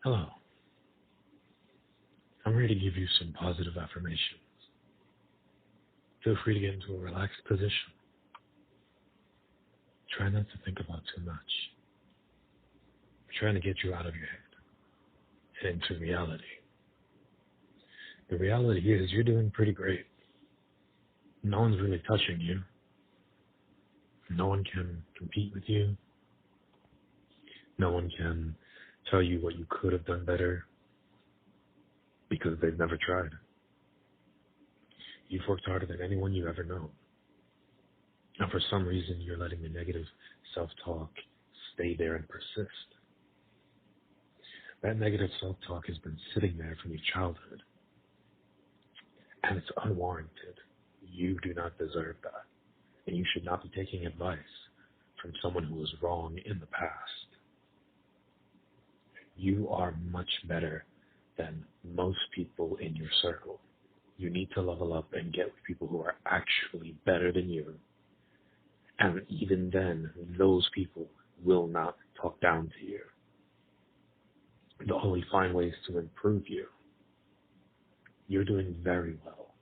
Hello, I'm ready to give you some positive affirmations. Feel free to get into a relaxed position. Try not to think about too much. I'm trying to get you out of your head and into reality. The reality is you're doing pretty great. No one's really touching you. No one can compete with you. No one can tell you what you could have done better because they've never tried. You've worked harder than anyone you've ever known. And for some reason, you're letting the negative self-talk stay there and persist. That negative self-talk has been sitting there from your childhood. And it's unwarranted. You do not deserve that. And you should not be taking advice from someone who was wrong in the past. You are much better than most people in your circle. You need to level up and get with people who are actually better than you. And even then, those people will not talk down to you. They'll only find ways to improve you. You're doing very well.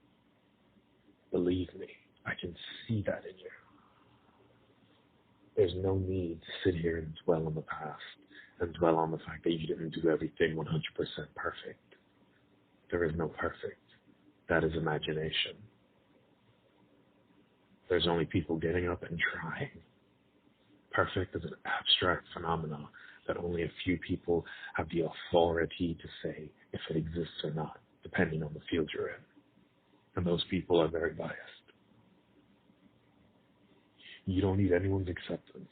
Believe me, I can see that in you. There's no need to sit here and dwell on the past and dwell on the fact that you didn't do everything 100% perfect. There is no perfect. That is imagination. There's only people getting up and trying. Perfect is an abstract phenomenon that only a few people have the authority to say if it exists or not, depending on the field you're in. And those people are very biased. You don't need anyone's acceptance,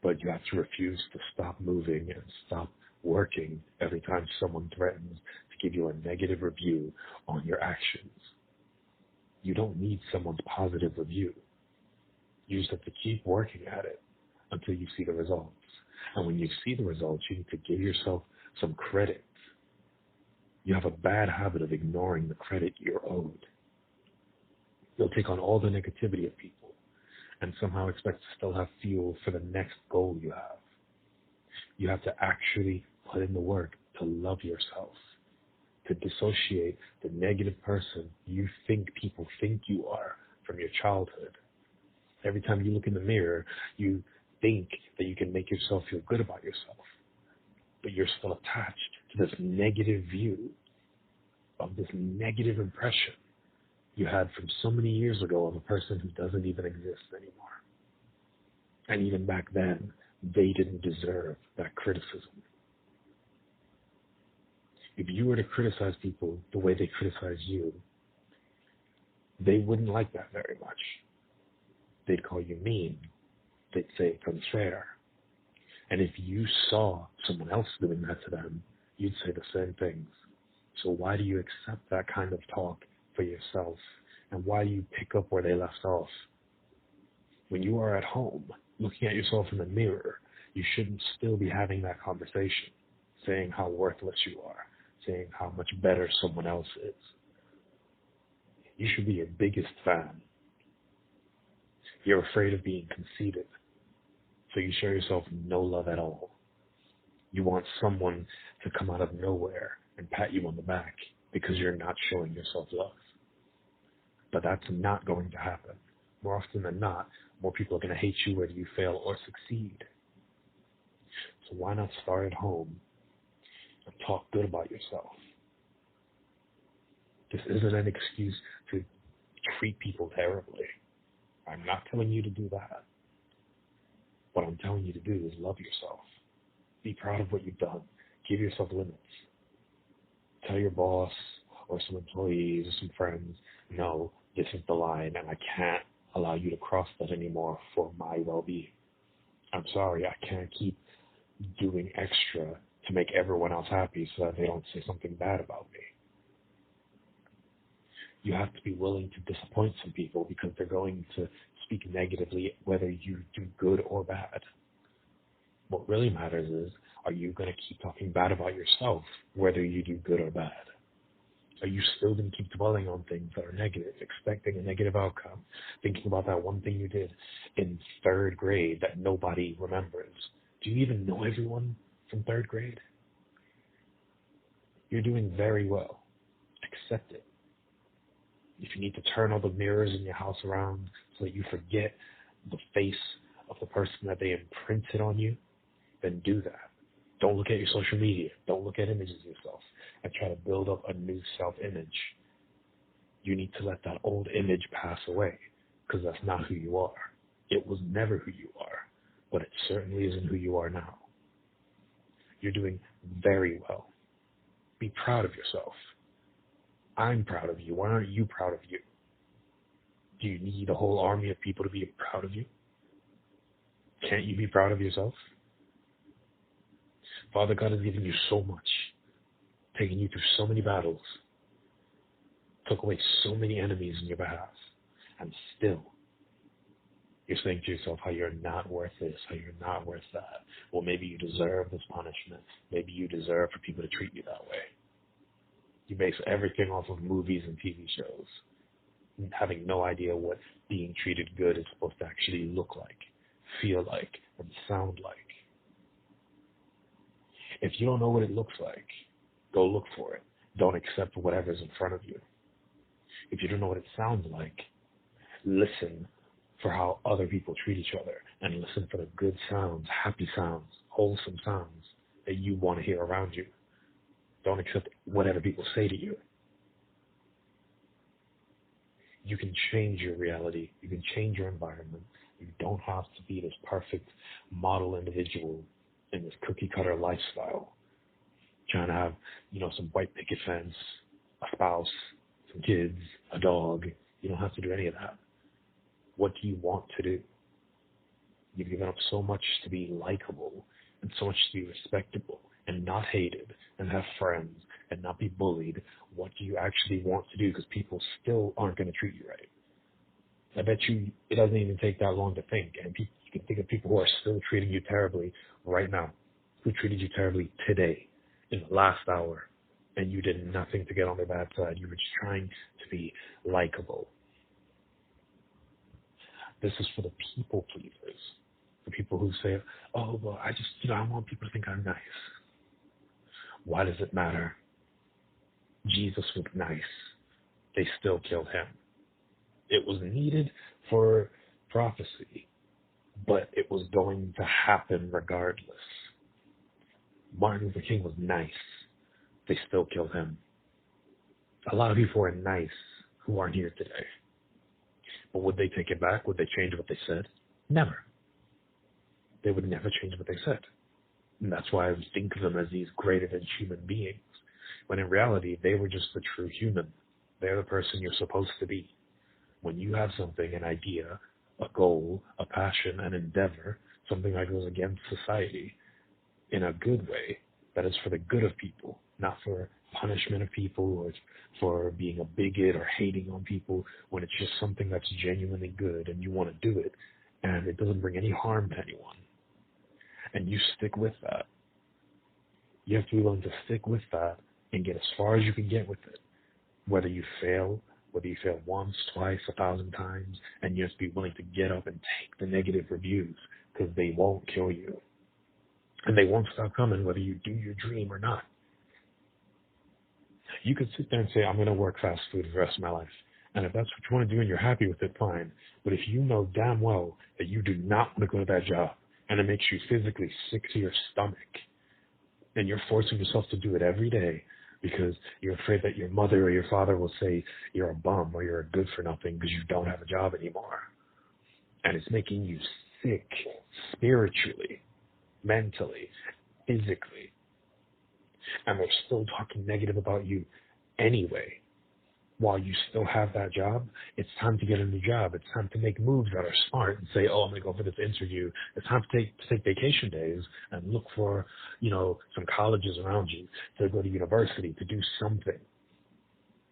but you have to refuse to stop moving and stop working every time someone threatens to give you a negative review on your actions. You don't need someone's positive review. You just have to keep working at it until you see the results. And when you see the results, you need to give yourself some credit. You have a bad habit of ignoring the credit you're owed. You'll take on all the negativity of people and somehow expect to still have fuel for the next goal you have. You have to actually put in the work to love yourself, to dissociate the negative person you think people think you are from your childhood. Every time you look in the mirror, you think that you can make yourself feel good about yourself, but you're still attached to this negative view of this negative impression you had from so many years ago of a person who doesn't even exist anymore. And even back then, they didn't deserve that criticism. If you were to criticize people the way they criticize you, they wouldn't like that very much. They'd call you mean. They'd say it's unfair. And if you saw someone else doing that to them, you'd say the same things. So why do you accept that kind of talk for yourself? And why do you pick up where they left off? When you are at home, looking at yourself in the mirror, you shouldn't still be having that conversation, saying how worthless you are, saying how much better someone else is. You should be your biggest fan. You're afraid of being conceited, so you show yourself no love at all. You want someone to come out of nowhere and pat you on the back because you're not showing yourself love. But that's not going to happen. More often than not, more people are going to hate you whether you fail or succeed. So why not start at home and talk good about yourself? This isn't an excuse to treat people terribly. I'm not telling you to do that. What I'm telling you to do is love yourself. Be proud of what you've done. Give yourself limits. Tell your boss or some employees or some friends, no, this is the line and I can't allow you to cross that anymore for my well-being. I'm sorry, I can't keep doing extra to make everyone else happy so that they don't say something bad about me. You have to be willing to disappoint some people because they're going to speak negatively whether you do good or bad. What really matters is, are you going to keep talking bad about yourself whether you do good or bad? Are you still going to keep dwelling on things that are negative, expecting a negative outcome, thinking about that one thing you did in third grade that nobody remembers? Do you even know everyone from third grade? You're doing very well. Accept it. If you need to turn all the mirrors in your house around so that you forget the face of the person that they imprinted on you, then do that. Don't look at your social media. Don't look at images of yourself and try to build up a new self-image. You need to let that old image pass away because that's not who you are. It was never who you are, but it certainly isn't who you are now. You're doing very well. Be proud of yourself. I'm proud of you. Why aren't you proud of you? Do you need a whole army of people to be proud of you? Can't you be proud of yourself? Father God has given you so much, taken you through so many battles, took away so many enemies in your behalf, and still you're saying to yourself how you're not worth this, how you're not worth that. Well, maybe you deserve this punishment. Maybe you deserve for people to treat you that way. You base everything off of movies and TV shows, having no idea what being treated good is supposed to actually look like, feel like, and sound like. If you don't know what it looks like, go look for it. Don't accept whatever's in front of you. If you don't know what it sounds like, listen for how other people treat each other and listen for the good sounds, happy sounds, wholesome sounds that you want to hear around you. Don't accept whatever people say to you. You can change your reality. You can change your environment. You don't have to be this perfect model individual in this cookie cutter lifestyle. Trying to have, some white picket fence, a spouse, some kids, a dog. You don't have to do any of that. What do you want to do? You've given up so much to be likable and so much to be respectable and not hated and have friends and not be bullied. What do you actually want to do? Because people still aren't going to treat you right. I bet you it doesn't even take that long to think. And you can think of people who are still treating you terribly right now, who treated you terribly today, in the last hour, and you did nothing to get on their bad side. You were just trying to be likable. This is for the people pleasers, the people who say, oh, well, I want people to think I'm nice. Why does it matter? Jesus was nice. They still killed him. It was needed for prophecy, but it was going to happen regardless. Martin Luther King was nice. They still killed him. A lot of people are nice who aren't here today. But would they take it back? Would they change what they said? Never. They would never change what they said. And that's why I think of them as these greater than human beings, when in reality, they were just the true human. They're the person you're supposed to be. When you have something, an idea, a goal, a passion, an endeavor, something that goes against society, in a good way, that is for the good of people, not for punishment of people or for being a bigot or hating on people, when it's just something that's genuinely good and you want to do it and it doesn't bring any harm to anyone. And you stick with that. You have to be willing to stick with that and get as far as you can get with it. Whether you fail once, twice, 1,000 times, and you have to be willing to get up and take the negative reviews because they won't kill you. And they won't stop coming whether you do your dream or not. You could sit there and say, I'm going to work fast food for the rest of my life. And if that's what you want to do and you're happy with it, fine. But if you know damn well that you do not want to go to that job and it makes you physically sick to your stomach, and you're forcing yourself to do it every day because you're afraid that your mother or your father will say you're a bum or you're a good for nothing because you don't have a job anymore, and it's making you sick spiritually, mentally, physically, and they're still talking negative about you anyway, while you still have that job, it's time to get a new job. It's time to make moves that are smart and say, oh, I'm going to go for this interview. It's time to take vacation days and look for, some colleges around you, to go to university, to do something.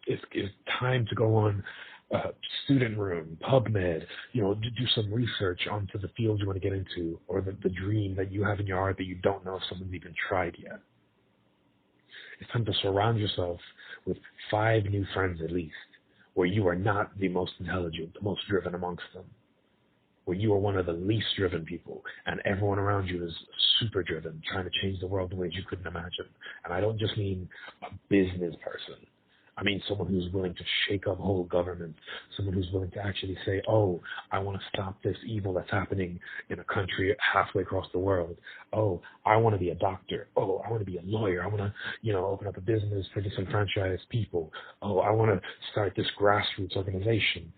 It's time to go on Student Room, PubMed, to do some research onto the field you want to get into, or the dream that you have in your heart that you don't know if someone's even tried yet. It's time to surround yourself with 5 new friends at least, where you are not the most intelligent, the most driven amongst them. where you are one of the least driven people and everyone around you is super driven, trying to change the world in ways you couldn't imagine. And I don't just mean a business person. I mean someone who's willing to shake up whole governments, someone who's willing to actually say, oh, I want to stop this evil that's happening in a country halfway across the world. Oh, I want to be a doctor. Oh, I want to be a lawyer. I want to, open up a business for disenfranchised people. Oh, I want to start this grassroots organization.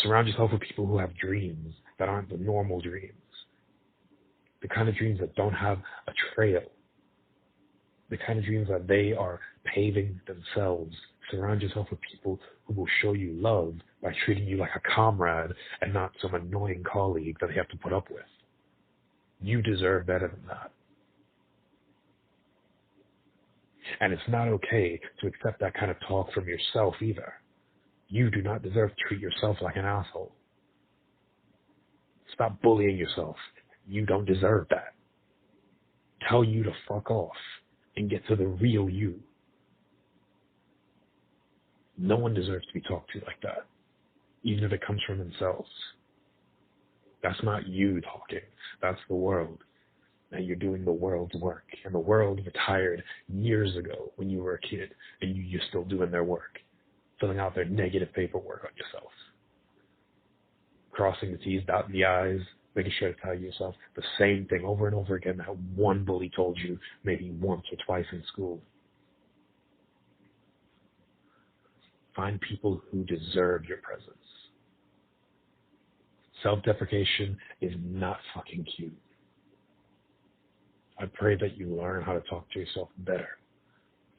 Surround yourself with people who have dreams that aren't the normal dreams. The kind of dreams that don't have a trail. The kind of dreams that they are paving themselves. Surround yourself with people who will show you love by treating you like a comrade and not some annoying colleague that they have to put up with. You deserve better than that. And it's not okay to accept that kind of talk from yourself either. You do not deserve to treat yourself like an asshole. Stop bullying yourself. You don't deserve that. Tell you to fuck off and get to the real you. No one deserves to be talked to like that, even if it comes from themselves. That's not you talking. That's the world. And you're doing the world's work. And the world retired years ago when you were a kid, and you're still doing their work, filling out their negative paperwork on yourself, crossing the T's, dotting the I's, making sure to tell yourself the same thing over and over again that one bully told you maybe once or twice in school. Find people who deserve your presence. Self-deprecation is not fucking cute. I pray that you learn how to talk to yourself better,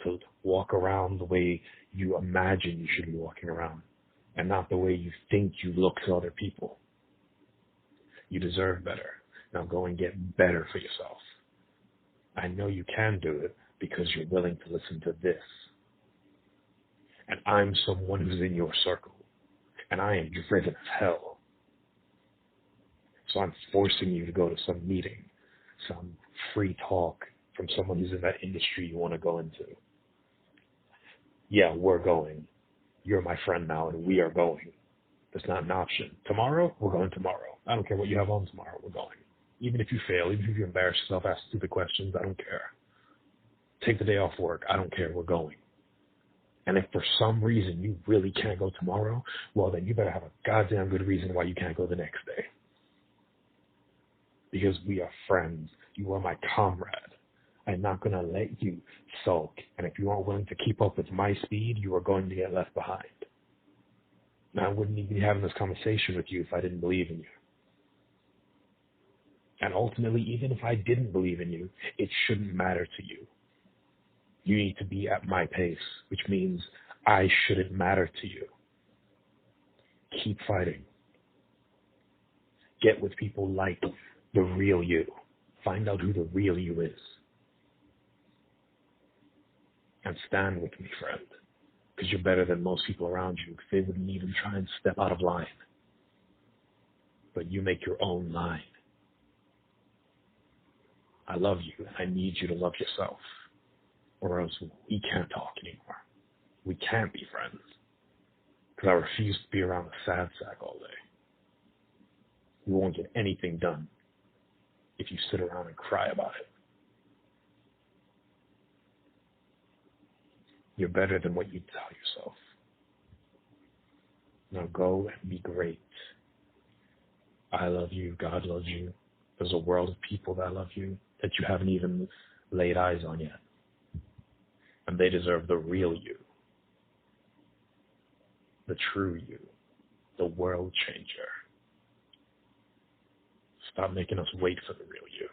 to walk around the way you imagine you should be walking around, and not the way you think you look to other people. You deserve better. Now go and get better for yourself. I know you can do it because you're willing to listen to this. And I'm someone who's in your circle, and I am driven as hell. So I'm forcing you to go to some meeting, some free talk from someone who's in that industry you want to go into. Yeah, we're going. You're my friend now, and we are going. That's not an option. Tomorrow, we're going tomorrow. I don't care what you have on tomorrow, we're going. Even if you fail, even if you embarrass yourself, ask stupid questions, I don't care. Take the day off work, I don't care, we're going. And if for some reason you really can't go tomorrow, well, then you better have a goddamn good reason why you can't go the next day. Because we are friends. You are my comrade. I'm not going to let you sulk. And if you aren't willing to keep up with my speed, you are going to get left behind. And I wouldn't even be having this conversation with you if I didn't believe in you. And ultimately, even if I didn't believe in you, it shouldn't matter to you. You need to be at my pace, which means I shouldn't matter to you. Keep fighting. Get with people like the real you. Find out who the real you is. And stand with me, friend. Because you're better than most people around you. Because they wouldn't even try and step out of line. But you make your own line. I love you. And I need you to love yourself. Or else we can't talk anymore. We can't be friends. Because I refuse to be around a sad sack all day. You won't get anything done if you sit around and cry about it. You're better than what you tell yourself. Now go and be great. I love you. God loves you. There's a world of people that love you that you haven't even laid eyes on yet. And they deserve the real you. The true you. The world changer. Stop making us wait for the real you.